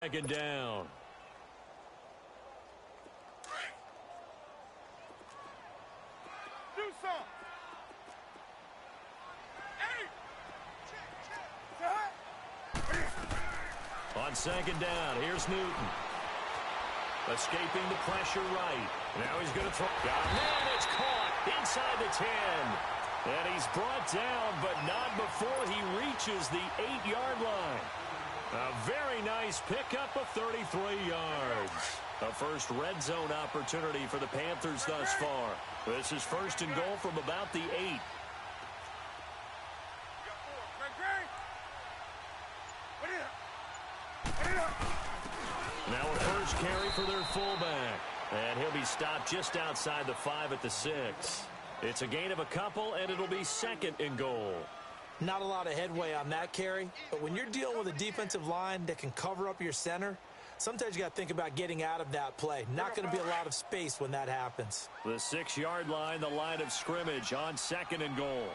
Second down. Do something. On second down, here's Newton. Escaping the pressure right. Now he's going to throw. And it's caught inside the 10. And he's brought down, but not before he reaches the 8-yard line. A very nice pickup of 33 yards. A first red zone opportunity for the Panthers thus far. This is first and goal from about the 8. Now a first carry for their fullback. And he'll be stopped just outside the 5 at the 6. It's a gain of a couple, and it'll be second and goal. Not a lot of headway on that carry, but when you're dealing with a defensive line that can cover up your center, sometimes you got to think about getting out of that play. Not going to be a lot of space when that happens. The 6-yard line, the line of scrimmage on second and goal.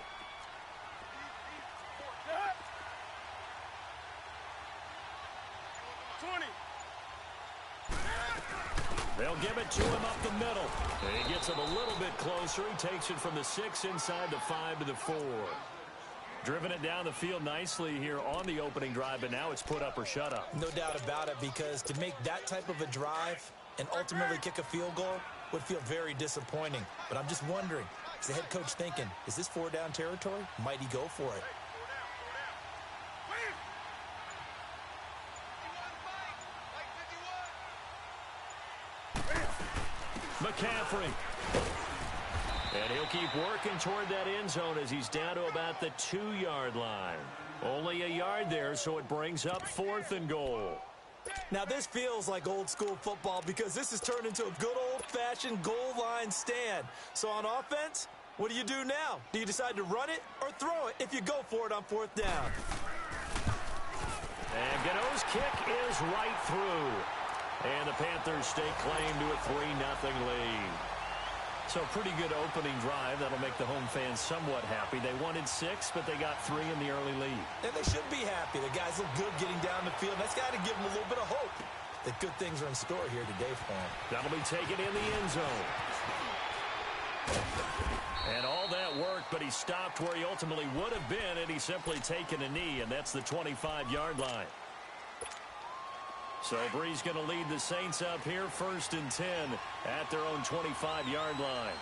They'll give it to him up the middle. And he gets him a little bit closer. He takes it from the 6 inside the 5 to the 4. Driven it down the field nicely here on the opening drive, but now it's put up or shut up. No doubt about it, because to make that type of a drive and ultimately kick a field goal would feel very disappointing. But I'm just wondering, is the head coach thinking, is this 4-down territory? Might he go for it? McCaffrey. And he'll keep working toward that end zone as he's down to about the 2-yard line. Only a yard there, so it brings up 4th and goal. Now this feels like old school football, because this has turned into a good old-fashioned goal line stand. So on offense, what do you do now? Do you decide to run it or throw it if you go for it on 4th down? And Gano's kick is right through. And the Panthers stake claim to a 3-0 lead. So pretty good opening drive. That'll make the home fans somewhat happy. They wanted 6, but they got 3 in the early lead. And they should be happy. The guys look good getting down the field. That's got to give them a little bit of hope that good things are in store here today for them. That'll be taken in the end zone. And all that work, but he stopped where he ultimately would have been, and he's simply taken a knee, and that's the 25-yard line. So Bree's going to lead the Saints up here, 1st and 10 at their own 25-yard line.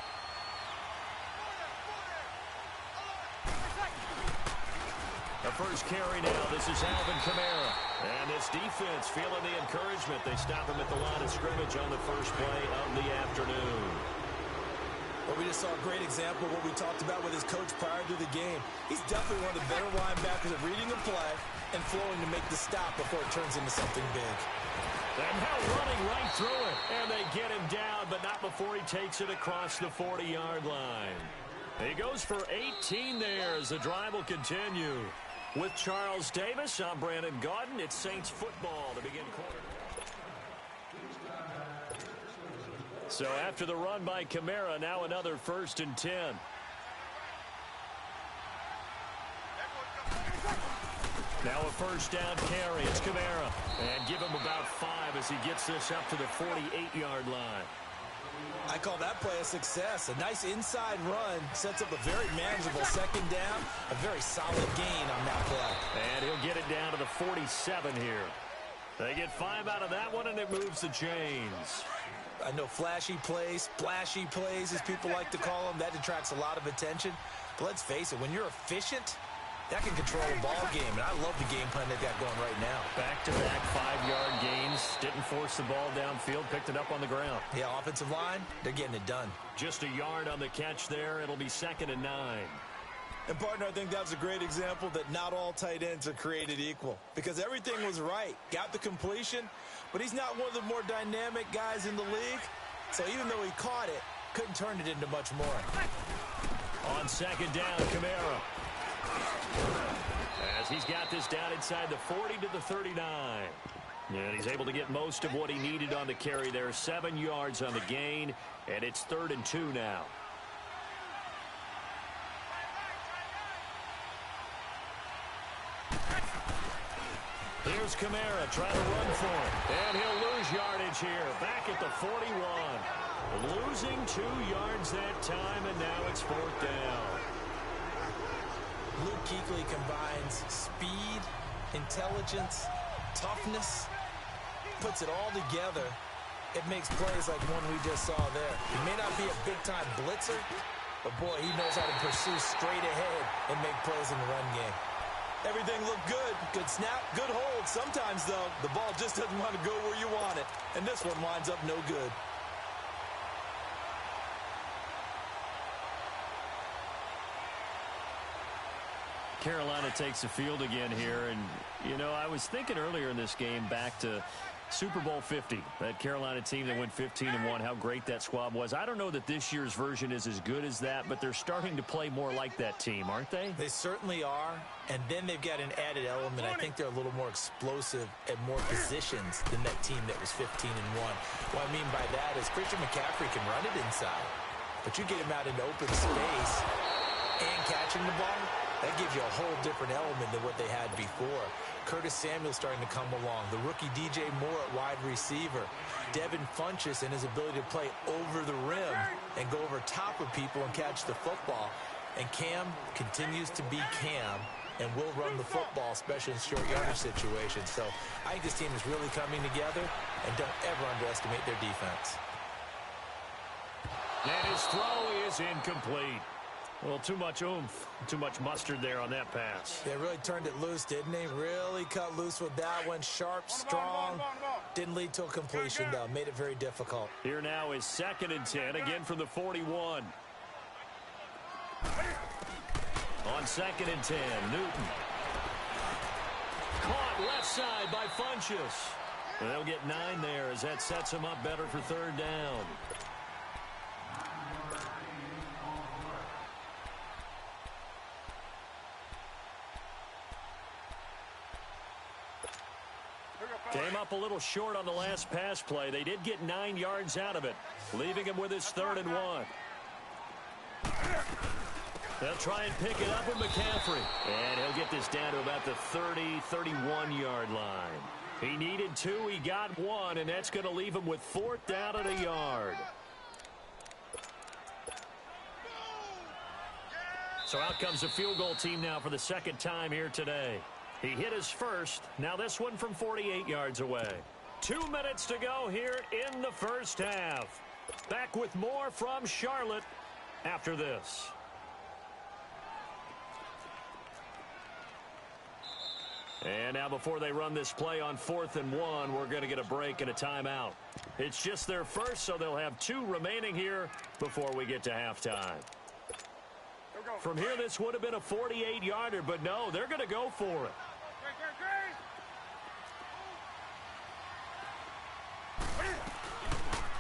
The first carry now. This is Alvin Kamara. And this defense feeling the encouragement. They stop him at the line of scrimmage on the first play of the afternoon. Well, we just saw a great example of what we talked about with his coach prior to the game. He's definitely one of the better linebackers at reading the play and flowing to make the stop before it turns into something big. And now running right through it. And they get him down, but not before he takes it across the 40-yard line. He goes for 18 there as the drive will continue. With Charles Davis, I'm Brandon Gaudin. It's Saints football to begin quarter. So after the run by Kamara, now another 1st and 10. Now a first down carry. It's Kamara. And give him about 5 as he gets this up to the 48-yard line. I call that play a success. A nice inside run sets up a very manageable second down. A very solid gain on that play. And he'll get it down to the 47 here. They get 5 out of that one, and it moves the chains. I know flashy plays, splashy plays, as people like to call them, that attracts a lot of attention. But let's face it, when you're efficient, that can control a ball game, and I love the game plan they've got going right now. Back-to-back 5-yard gains. Didn't force the ball downfield. Picked it up on the ground. Yeah, offensive line, they're getting it done. Just a yard on the catch there. It'll be 2nd and 9. And, partner, I think that's a great example that not all tight ends are created equal. Because everything was right. Got the completion, but he's not one of the more dynamic guys in the league. So even though he caught it, couldn't turn it into much more. On second down, Kamara. As he's got this down inside the 40 to the 39. And he's able to get most of what he needed on the carry there. 7 yards on the gain, and it's 3rd and 2 now. Here's Kamara trying to run for it. And he'll lose yardage here. Back at the 41. Losing 2 yards that time, and now it's 4th down. Luke Kuechly combines speed, intelligence, toughness, puts it all together. It makes plays like one we just saw there. He may not be a big-time blitzer, but, boy, he knows how to pursue straight ahead and make plays in the run game. Everything looked good. Good snap, good hold. Sometimes, though, the ball just doesn't want to go where you want it. And this one winds up no good. Carolina takes the field again here. And, you know, I was thinking earlier in this game back to Super Bowl 50, that Carolina team that went 15-1, how great that squad was. I don't know that this year's version is as good as that, but they're starting to play more like that team, aren't they? They certainly are, and then they've got an added element. I think they're a little more explosive at more positions than that team that was 15-1. What I mean by that is Christian McCaffrey can run it inside, but you get him out into open space and catching the ball, that gives you a whole different element than what they had before. Curtis Samuel starting to come along. The rookie DJ Moore at wide receiver. Devin Funchess and his ability to play over the rim and go over top of people and catch the football. And Cam continues to be Cam and will run the football, especially in short yardage situations. So I think this team is really coming together, and don't ever underestimate their defense. And his throw is incomplete. Well, too much oomph, too much mustard there on that pass. They really turned it loose, didn't they? Really cut loose with that one. Sharp, strong. Didn't lead to a completion, though. Made it very difficult. Here now is 2nd and 10, again from the 41. On 2nd and 10, Newton. Caught left side by Funchess. They'll get 9 there as that sets him up better for 3rd down. Came up a little short on the last pass play. They did get 9 yards out of it, leaving him with his 3rd and 1. They'll try and pick it up with McCaffrey. And he'll get this down to about the 30, 31-yard line. He needed 2, he got 1, and that's going to leave him with 4th down and a yard. So out comes the field goal team now for the 2nd time here today. He hit his first. Now this one from 48 yards away. 2 minutes to go here in the 1st half. Back with more from Charlotte after this. And now before they run this play on 4th and 1, we're going to get a break and a timeout. It's just their first, so they'll have 2 remaining here before we get to halftime. From here, this would have been a 48-yarder, but no, they're going to go for it.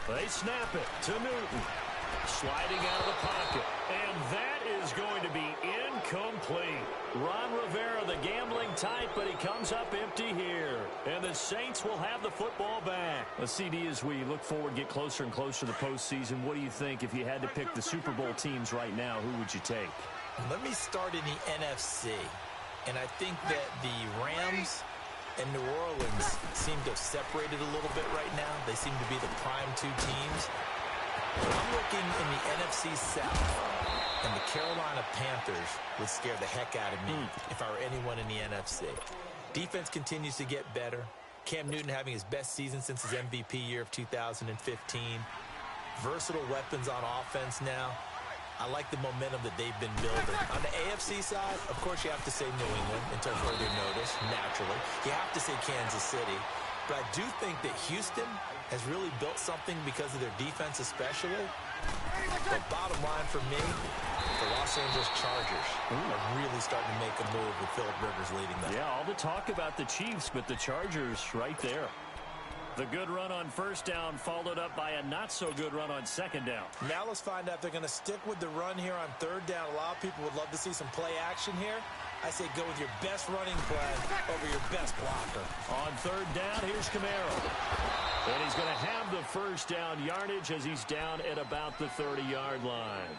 They snap it to Newton. Sliding out of the pocket. And that is going to be incomplete. Ron Rivera, the gambling type, but he comes up empty here. And the Saints will have the football back. A CD, as we look forward, get closer and closer to the postseason, what do you think if you had to pick the Super Bowl teams right now, who would you take? Let me start in the NFC. And I think that the Rams and New Orleans seem to have separated a little bit right now. They seem to be the prime 2 teams. But I'm looking in the NFC South, and the Carolina Panthers would scare the heck out of me if I were anyone in the NFC. Defense continues to get better. Cam Newton having his best season since his MVP year of 2015. Versatile weapons on offense now. I like the momentum that they've been building. On the AFC side, of course, you have to say New England until further notice, naturally. You have to say Kansas City. But I do think that Houston has really built something because of their defense especially. But bottom line for me, the Los Angeles Chargers are really starting to make a move with Phillip Rivers leading them. Yeah, all the talk about the Chiefs, but the Chargers right there. The good run on 1st down followed up by a not-so-good run on 2nd down. Now let's find out if they're going to stick with the run here on 3rd down. A lot of people would love to see some play action here. I say go with your best running play over your best blocker. On 3rd down, here's Kamara. And he's going to have the 1st down yardage as he's down at about the 30-yard line.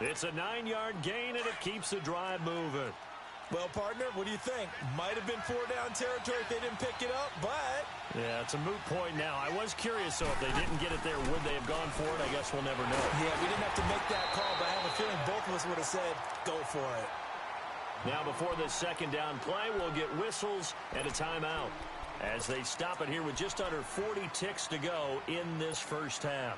It's a 9-yard gain, and it keeps the drive moving. Well, partner, what do you think? Might have been 4-down territory if they didn't pick it up, but... Yeah, it's a moot point now. I was curious, so if they didn't get it there, would they have gone for it? I guess we'll never know. Yeah, we didn't have to make that call, but I have a feeling both of us would have said, go for it. Now, before this second down play, we'll get whistles and a timeout as they stop it here with just under 40 ticks to go in this first half.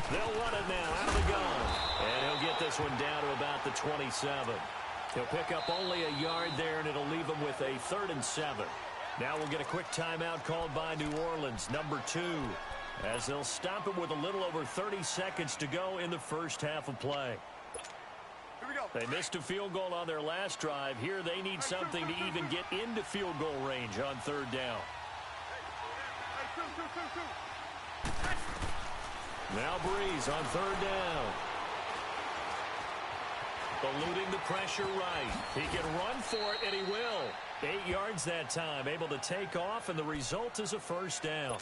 They'll run it now out of the gun. And he'll get this one down to about the 27. He'll pick up only a yard there, and it'll leave him with a 3rd and 7. Now we'll get a quick timeout called by New Orleans, number 2, as they'll stop it with a little over 30 seconds to go in the first half of play. Here we go. They missed a field goal on their last drive. Here they need something to even get into field goal range on 3rd down. Hey, two. Now Breeze on 3rd down. Eluding the pressure right. He can run for it, and he will. 8 yards that time, able to take off, and the result is a first down.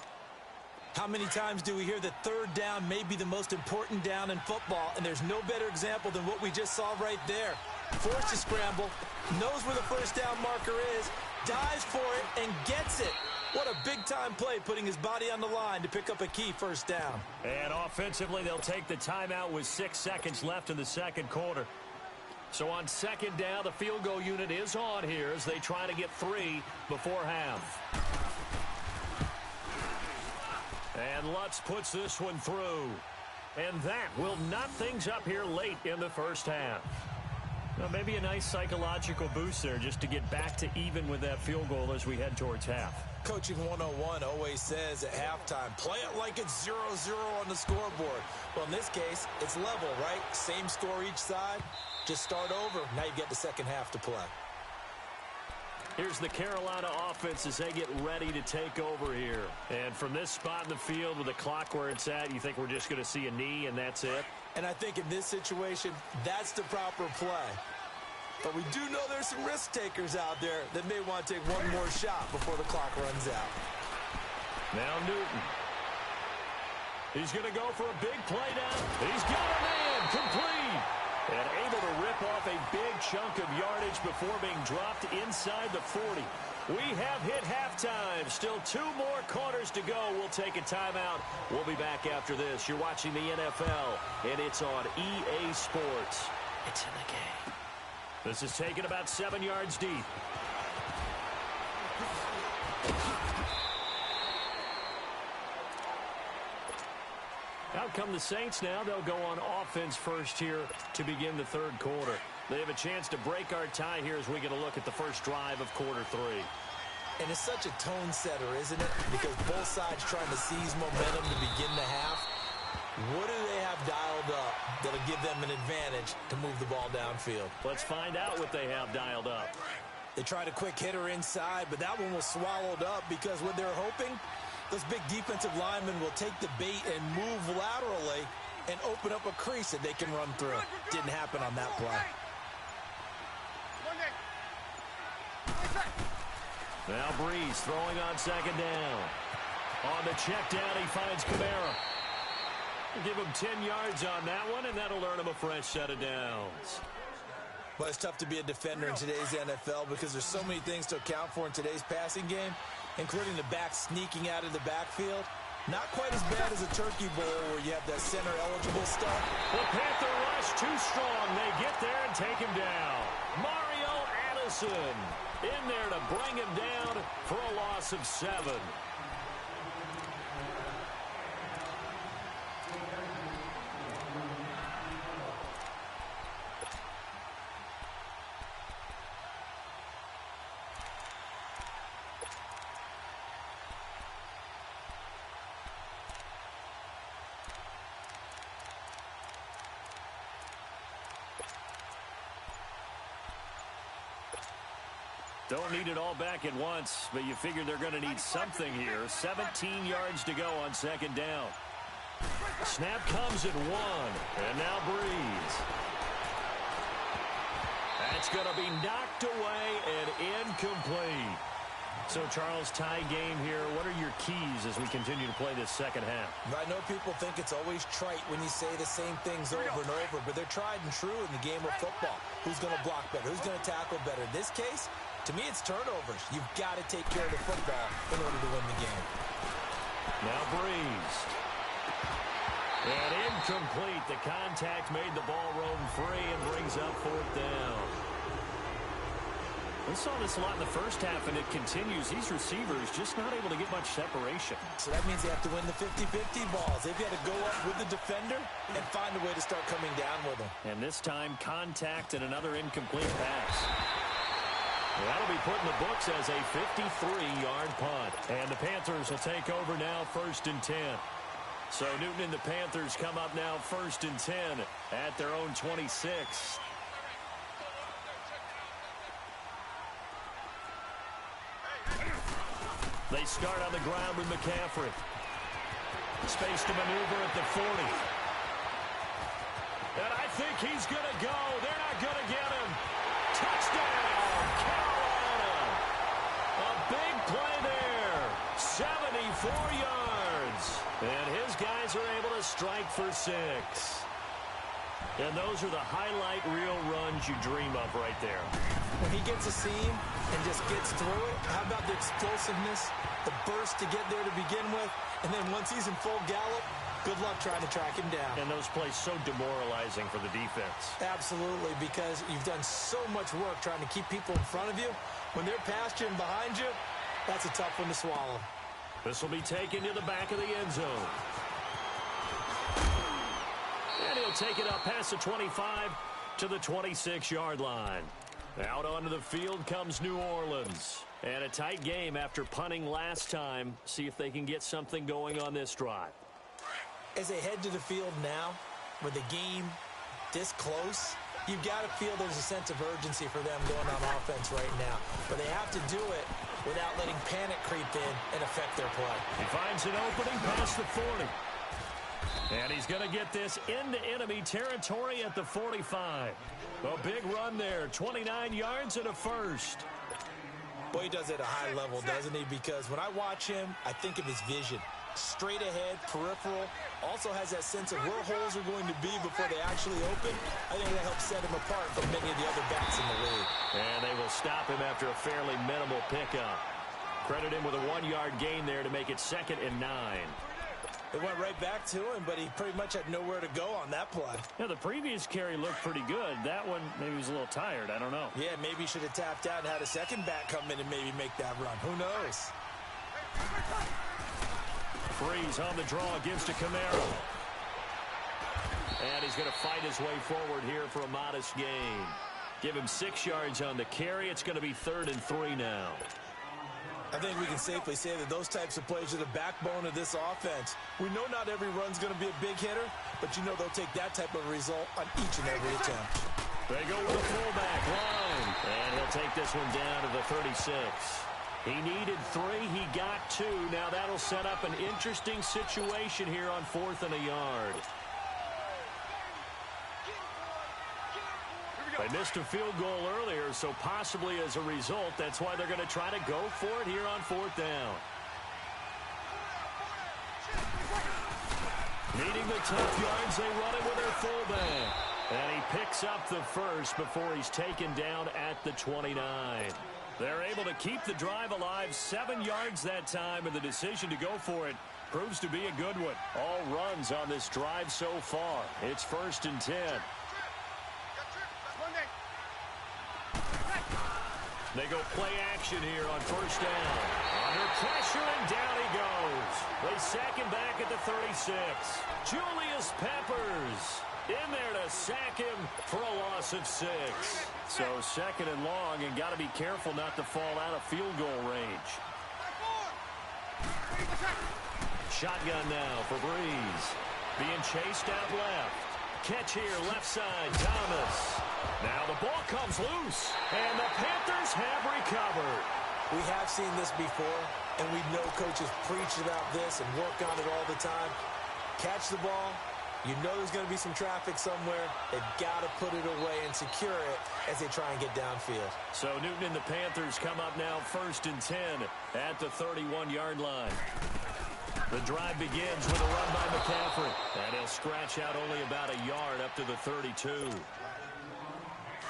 How many times do we hear that 3rd down may be the most important down in football, and there's no better example than what we just saw right there. Forced to scramble, knows where the first down marker is, dives for it, and gets it. What a big-time play, putting his body on the line to pick up a key first down. And offensively, they'll take the timeout with 6 seconds left in the second quarter. So on 2nd down, the field goal unit is on here as they try to get 3 before half. And Lutz puts this one through. And that will knot things up here late in the first half. Well, maybe a nice psychological boost there just to get back to even with that field goal as we head towards half. Coaching 101 always says at halftime, play it like it's 0-0 on the scoreboard. Well, in this case, it's level, right? Same score each side. Just start over. Now you get the second half to play. Here's the Carolina offense as they get ready to take over here. And from this spot in the field with the clock where it's at, you think we're just going to see a knee and that's it? And I think in this situation, that's the proper play. But we do know there's some risk takers out there that may want to take one more shot before the clock runs out. Now Newton. He's going to go for a big play down. He's got a man complete. And able to rip off a big chunk of yardage before being dropped inside the 40. We have hit halftime. Still 2 more quarters to go. We'll take a timeout. We'll be back after this. You're watching the NFL, and it's on EA Sports. It's in the game. This is taken about 7 yards deep. Out come the Saints now. They'll go on offense first here to begin the 3rd quarter. They have a chance to break our tie here as we get a look at the first drive of quarter 3. And it's such a tone setter, isn't it? Because both sides trying to seize momentum to begin the half. What do they have dialed up that'll give them an advantage to move the ball downfield? Let's find out what they have dialed up. They tried a quick hitter inside, but that one was swallowed up because what they're hoping, those big defensive linemen will take the bait and move laterally and open up a crease that they can run through. Didn't happen on that play. Now Breeze throwing on 2nd down. On the check down, he finds Kamara. Give him 10 yards on that one, and that'll earn him a fresh set of downs. But it's tough to be a defender in today's NFL because there's so many things to account for in today's passing game, including the back sneaking out of the backfield. Not quite as bad as a turkey bowl where you have that center-eligible stuff. The Panther rush too strong. They get there and take him down. Mario Addison in there to bring him down for a loss of 7. Don't need it all back at once, but you figure they're going to need something here. 17 yards to go on 2nd down. Snap comes at 1, and now Breeze. That's going to be knocked away and incomplete. So, Charles, tie game here. What are your keys as we continue to play this second half? I know people think it's always trite when you say the same things over and over, but they're tried and true in the game of football. Who's going to block better? Who's going to tackle better? In this case, to me, it's turnovers. You've got to take care of the football in order to win the game. Now Breeze. And incomplete. The contact made the ball roam free and brings up fourth down. We saw this a lot in the first half, and it continues. These receivers just not able to get much separation. So that means they have to win the 50-50 balls. They've got to go up with the defender and find a way to start coming down with them. And this time, contact and another incomplete pass. That'll be put in the books as a 53-yard punt. And the Panthers will take over now, 1st and 10. So Newton and the Panthers come up now 1st and 10 at their own 26. They start on the ground with McCaffrey. Space to maneuver at the 40. And I think he's going to go. They're not going to get him. Touchdown, Carolina. A big play there. 74 yards. And his guys are able to strike for 6. And those are the highlight reel runs you dream of right there. When he gets a seam and just gets through it, how about the explosiveness, the burst to get there to begin with, and then once he's in full gallop, good luck trying to track him down. And those plays so demoralizing for the defense. Absolutely, because you've done so much work trying to keep people in front of you. When they're past you and behind you, that's a tough one to swallow. This will be taken to the back of the end zone. And he'll take it up past the 25 to the 26-yard line. Out onto the field comes New Orleans. And a tight game after punting last time. See if they can get something going on this drive. As they head to the field now, with the game this close, you've got to feel there's a sense of urgency for them going on offense right now. But they have to do it without letting panic creep in and affect their play. He finds an opening past the 40. And he's going to get this into enemy territory at the 45. A big run there, 29 yards and a first. Boy, he does it at a high level, doesn't he? Because when I watch him, I think of his vision. Straight ahead, peripheral, also has that sense of where holes are going to be before they actually open. I think that helps set him apart from many of the other backs in the league. And they will stop him after a fairly minimal pickup. Credit him with a 1-yard gain there to make it 2nd and 9. It went right back to him, but he pretty much had nowhere to go on that play. Yeah, the previous carry looked pretty good. That one, maybe he was a little tired. I don't know. Yeah, maybe he should have tapped out and had a second back come in and maybe make that run. Who knows? Freeze on the draw, gives to Camaro. And he's going to fight his way forward here for a modest gain. Give him 6 yards on the carry. It's going to be 3rd and 3 now. I think we can safely say that those types of plays are the backbone of this offense. We know not every run's going to be a big hitter, but you know they'll take that type of result on each and every attempt. They go with the fullback line. And he'll take this one down to the 36. He needed 3. He got 2. Now that'll set up an interesting situation here on 4th and a yard. They missed a field goal earlier, so possibly as a result, that's why they're going to try to go for it here on 4th down. Needing the tough yards, they run it with their fullback. And he picks up the first before he's taken down at the 29. They're able to keep the drive alive, 7 yards that time, and the decision to go for it proves to be a good one. All runs on this drive so far. It's 1st and 10. They go play action here on 1st down. Under pressure, and down he goes. They sack him back at the 36. Julius Peppers in there to sack him for a loss of 6. So 2nd and long, and got to be careful not to fall out of field goal range. Shotgun now for Breeze. Being chased out left. Catch here, left side, Thomas. Now the ball comes loose, and the Panthers have recovered. We have seen this before, and we know coaches preach about this and work on it all the time. Catch the ball, You know there's going to be some traffic somewhere. They've got to put it away and secure it as they try and get downfield. So Newton and the Panthers come up now 1st and 10 at the 31-yard line. The drive begins with a run by McCaffrey. And he'll scratch out only about a yard up to the 32.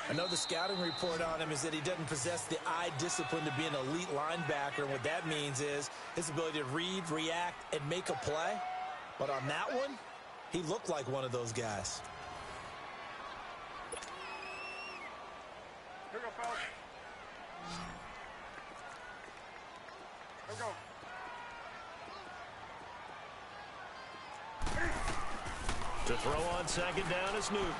I know the scouting report on him is that he doesn't possess the eye discipline to be an elite linebacker. And what that means is his ability to read, react, and make a play. But on that one, he looked like one of those guys. Here we go, fellas. Here we go. To throw on 2nd down is Newton.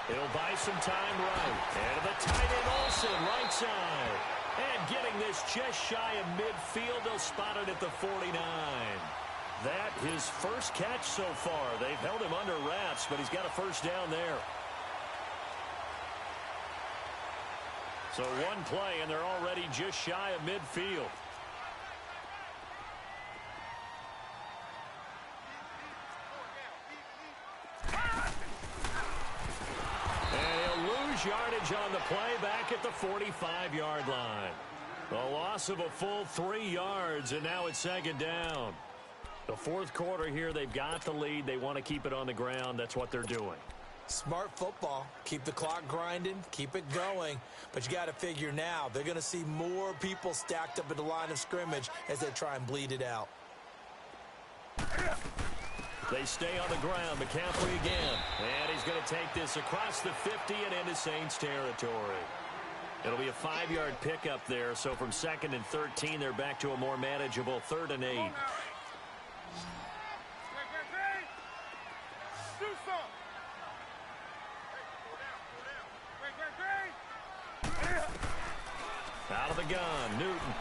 He'll buy some time right. And the tight end Olsen, right side. And getting this just shy of midfield, they'll spot it at the 49. That his first catch so far. They've held him under wraps, but he's got a first down there. So one play, and they're already just shy of midfield. Yardage on the play back at the 45-yard line. A loss of a full 3 yards, and now it's 2nd down. The 4th quarter here, they've got the lead. They want to keep it on the ground. That's what they're doing. Smart football. Keep the clock grinding. Keep it going. But you got to figure now, they're going to see more people stacked up at the line of scrimmage as they try and bleed it out. They stay on the ground. McCaffrey again. And he's going to take this across the 50 and into Saints territory. It'll be a 5-yard pickup there. So from 2nd and 13, they're back to a more manageable 3rd and 8. Do some. Out of the gun, Newton.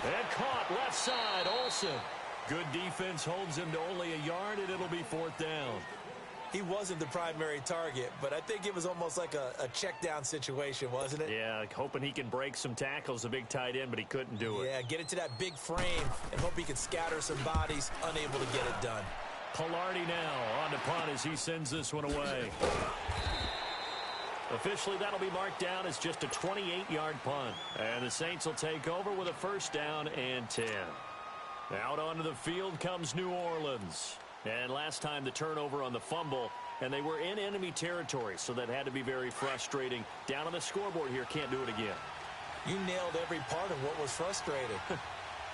And caught left side, Olsen. Good defense holds him to only a yard, and it'll be 4th down. He wasn't the primary target, but I think it was almost like a check-down situation, wasn't it? Yeah, hoping he can break some tackles, a big tight end, but he couldn't do it. Yeah, get into that big frame and hope he can scatter some bodies, unable to get it done. Pilardi now on the punt as he sends this one away. Officially, that'll be marked down as just a 28-yard punt. And the Saints will take over with a 1st down and 10. Out onto the field comes New Orleans. And last time the turnover on the fumble, and they were in enemy territory, so that had to be very frustrating. Down on the scoreboard here, can't do it again. You nailed every part of what was frustrating.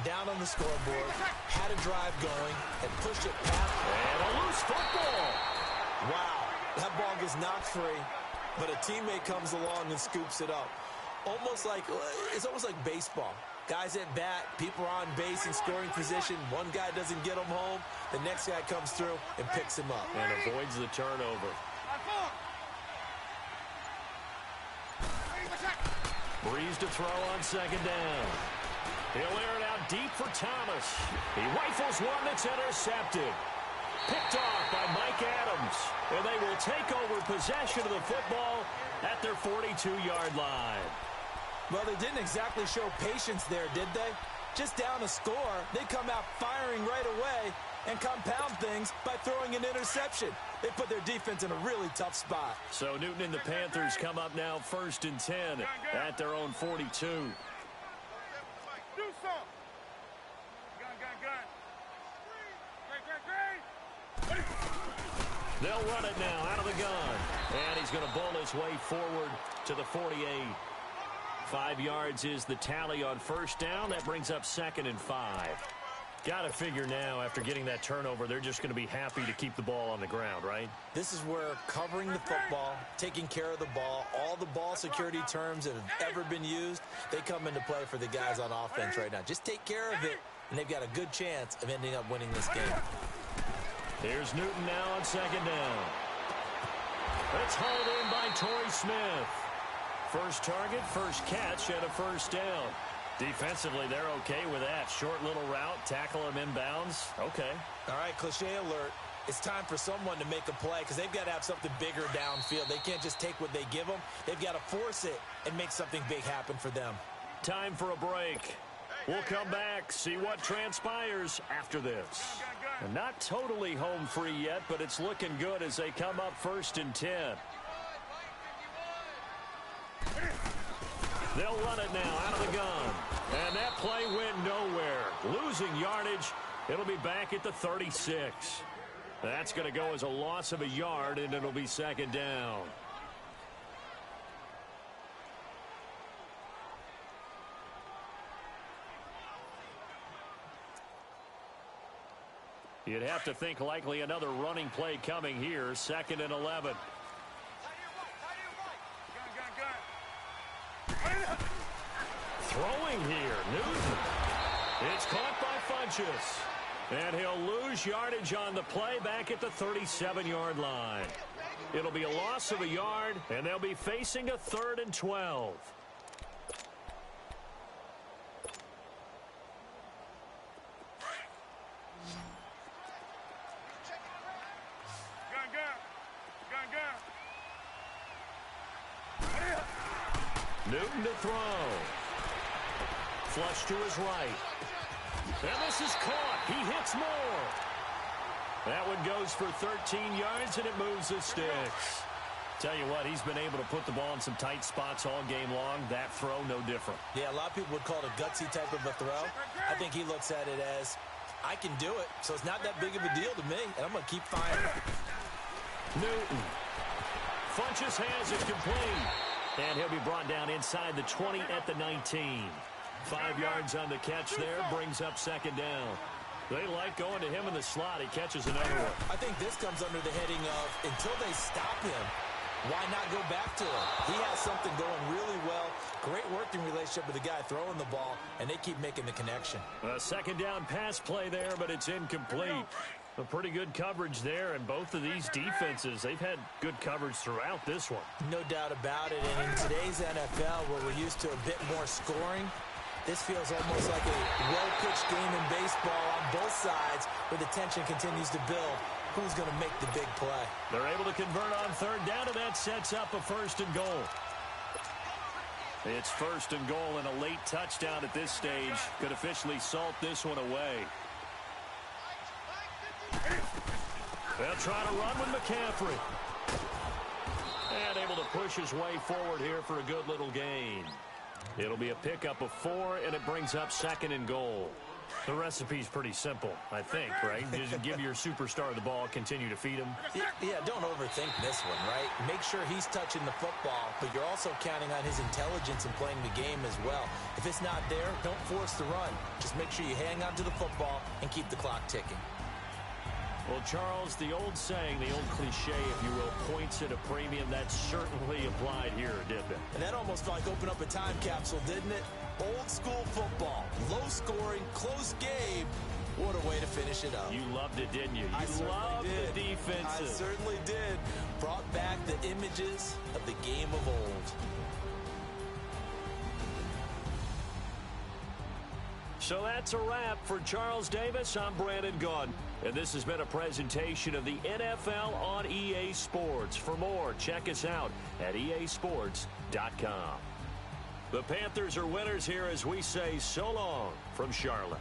Down on the scoreboard, had a drive going, and pushed it past. And a loose football. Wow, that ball gets knocked free, but a teammate comes along and scoops it up. It's almost like baseball. Guys at bat, people are on base in scoring position. One guy doesn't get him home. The next guy comes through and picks him up. And avoids the turnover. Breeze to throw on 2nd down. He'll air it out deep for Thomas. He rifles one that's intercepted. Picked off by Mike Adams. And they will take over possession of the football at their 42-yard line. Well, they didn't exactly show patience there, did they? Just down a score, they come out firing right away and compound things by throwing an interception. They put their defense in a really tough spot. So Newton and the Panthers come up now 1st and 10 at their own 42. Do some. Gun. They'll run it now out of the gun. And he's going to bowl his way forward to the 48. 5 yards is the tally on 1st down. That brings up 2nd and 5. Got to figure now, after getting that turnover, they're just going to be happy to keep the ball on the ground, right? This is where covering the football, taking care of the ball, all the ball security terms that have ever been used, they come into play for the guys on offense right now. Just take care of it, and they've got a good chance of ending up winning this game. Here's Newton now on 2nd down. It's hauled in by Torrey Smith. First target, first catch, and a 1st down. Defensively, they're okay with that. Short little route, tackle him inbounds. Okay. All right, cliche alert. It's time for someone to make a play because they've got to have something bigger downfield. They can't just take what they give them. They've got to force it and make something big happen for them. Time for a break. We'll come back, see what transpires after this. And not totally home free yet, but it's looking good as they come up 1st and 10. They'll run it now out of the gun. And that play went nowhere. Losing yardage. It'll be back at the 36. That's going to go as a loss of a yard, and it'll be 2nd down. You'd have to think likely another running play coming here. 2nd and 11. Throwing here, Newton. It's caught by Funchess. And he'll lose yardage on the play back at the 37-yard line. It'll be a loss of a yard, and they'll be facing a 3rd and 12. Newton to throw. Flush to his right. And this is caught. He hits more. That one goes for 13 yards, and it moves the sticks. Tell you what, he's been able to put the ball in some tight spots all game long. That throw, no different. Yeah, a lot of people would call it a gutsy type of a throw. I think he looks at it as, I can do it, so it's not that big of a deal to me, and I'm going to keep firing. Newton. Funchess has it complete. And he'll be brought down inside the 20 at the 19. 5 yards on the catch there, brings up 2nd down. They like going to him in the slot. He catches another one. I think this comes under the heading of, until they stop him, why not go back to him? He has something going really well. Great working relationship with the guy throwing the ball, and they keep making the connection. A 2nd down pass play there, but it's incomplete. A pretty good coverage there, and both of these defenses, they've had good coverage throughout this one. No doubt about it, and in today's NFL, where we're used to a bit more scoring, this feels almost like a well-pitched game in baseball on both sides, where the tension continues to build. Who's going to make the big play? They're able to convert on 3rd down, and that sets up a 1st and goal. It's 1st and goal, and a late touchdown at this stage could officially salt this one away. They'll try to run with McCaffrey. And able to push his way forward here for a good little gain. It'll be a pickup of 4, and it brings up 2nd and goal. The recipe's pretty simple, I think, right? Just give your superstar the ball, continue to feed him. Yeah, don't overthink this one, right? Make sure he's touching the football, but you're also counting on his intelligence in playing the game as well. If it's not there, don't force the run. Just make sure you hang on to the football and keep the clock ticking. Well, Charles, the old saying, the old cliche, if you will, points at a premium, that certainly applied here, didn't it? And that almost felt like opened up a time capsule, didn't it? Old school football, low scoring, close game. What a way to finish it up. You loved it, didn't you? You loved the defensive. I certainly did. Brought back the images of the game of old. So that's a wrap for Charles Davis. I'm Brandon Gunn. And this has been a presentation of the NFL on EA Sports. For more, check us out at easports.com. The Panthers are winners here as we say so long from Charlotte.